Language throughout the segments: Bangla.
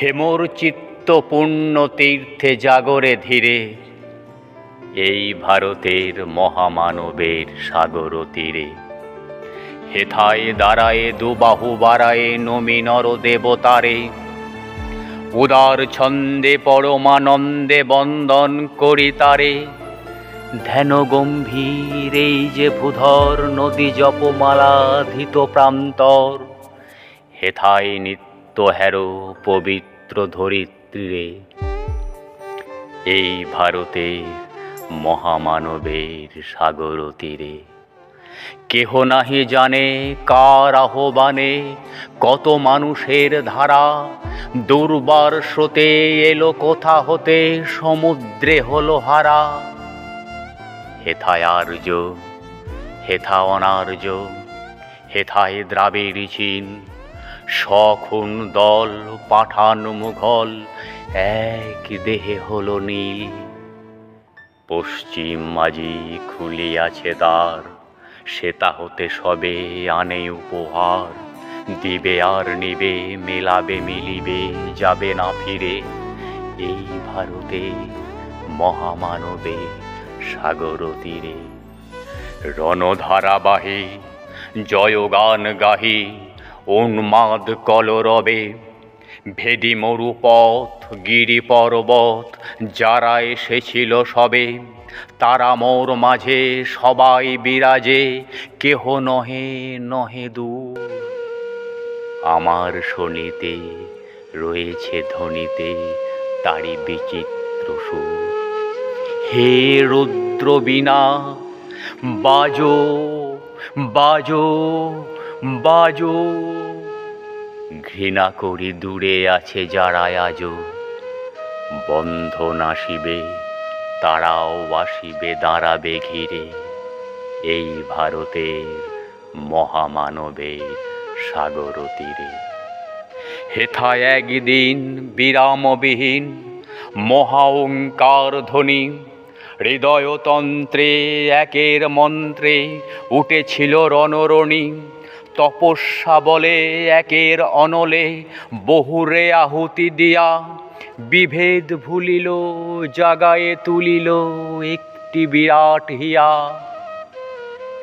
হেমোর চিত্ত পূর্ণ তীর্থে জাগরে ধীরে, এই ভারতের মহামানবের সাগর তীরে। হেথায় দাঁড়ায়ে দুবাহু বাড়ায়ে নমি নর দেবতারে, উদার ছন্দে পরমানন্দে বন্দন করি তারে। ধ্যান গম্ভীর এই যে ভূধর নদী জপমালা ধিত প্রান্তর, হেথায় নিত্য হেরো পবিত্র ধরিত্রীরে। এই ভারতের মহামানবের সাগর তীরে কেহ নাহি জানে কার আহ্বানে কত মানুষের ধারা দুর্বার স্রোতে এলো কোথা হতে সমুদ্রে হলো হারা। হেথায় আর্য, হেথা অনার্য, হেথায় দ্রাবিড় চীন, সখুন দল পাঠান মুঘল এক দেহে হলো নীল। পশ্চিম মাঝি খুলিয়াছে দ্বার, সেতা হতে সবে আনে উপহার। দিবে আর নিবে, মেলাবে মিলিবে, যাবে না ফিরে। এই ভারতে মহামানবে সাগর তীরে। রণধারাবাহী জয়গান গাহি উন্মাদ কলরবে, ভেদি মরুপথ গিরি পর্বত যারা এসেছিল সবে। তারা মোর মাঝে সবাই বিরাজে, কেহ নহে নহে দূর। আমার শোনিতে রয়েছে ধ্বনিতে তারি বিচিত্র সুর। হে রুদ্র বীণা বাজো বাজো বাজো, ঘৃণা করি দূরে আছে যারা আজো। বন্ধন আসিবে তারাও আসিবে, দাঁড়াবে ঘিরে। এই ভারতের মহামানবের সাগর তীরে। হেথায় একদিন বিরামবিহীন মহা ওঙ্কার ধ্বনি, হৃদয়তন্ত্রে একের মন্ত্রে উঠেছিল রণরণী। তপস্যা বলে একের অনলে বহুরে আহুতি দিয়া, বিভেদ ভুলিল জাগায়ে তুলিল একটি বিরাট হিয়া।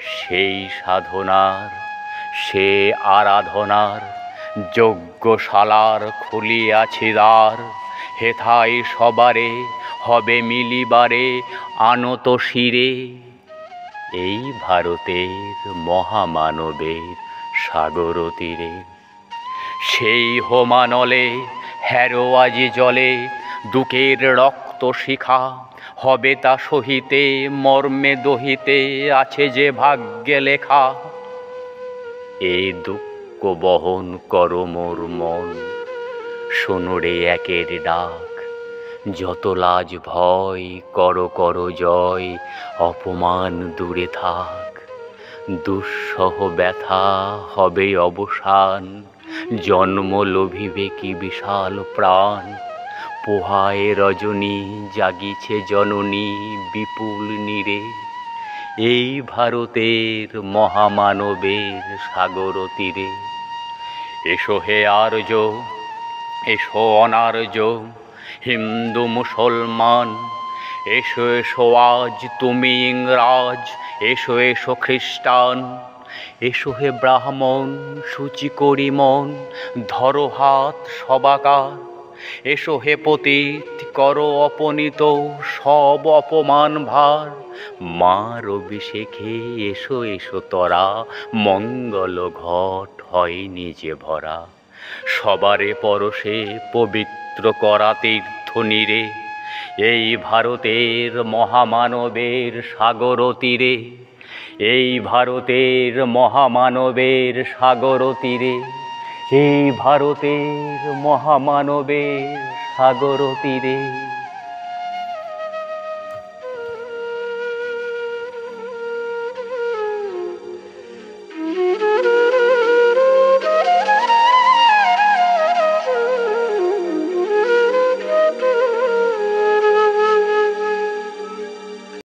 সেই সাধনার সে আরাধনার যজ্ঞশালার খুলিয়াছি দ্বার। হেথায় সবারে হবে মিলিবারে আনত শিরে। এই ভারতের মহামানবের সাগর তীরে। সেই হোমানলে হেরো আজি জলে দুঃখের রক্ত শিখা, হবে তা সহিতে মর্মে দহিতে আছে যে ভাগ্যে লেখা। এই দুঃখ বহন করো মোর মন, শোনো রে একের ডাক। যত লাজ ভয় করো করো জয়, অপমান দূরে থাক। দুঃসহ ব্যথা হবে অবসান, জন্ম লোভিবে কি বিশাল প্রাণ। পোহায় রজনী জাগিছে জননী বিপুল নীরে। এই ভারতের মহামানবের সাগর তীরে। এসো হে আর্য, এসো অনার্য, হিন্দু মুসলমান, এসো এসো আজ তুমি ইংরাজ, এসো এসো খ্রিস্টান। এসো হে ব্রাহ্মণ সূচি করি মন, ধরো হাত সবাকার। এসো হে পতিত করো অপনীত সব অপমান ভার। মার অভিষেকে এসো এসো তরা, মঙ্গল ঘট হয় নিজে ভরা। সবারে পরশে পবিত্র করা তীর্থ নীরে। এই ভারতের মহামানবের সাগর তীরে। এই ভারতের মহামানবের সাগর তীরে। এই ভারতের মহামানবের সাগর তীরে।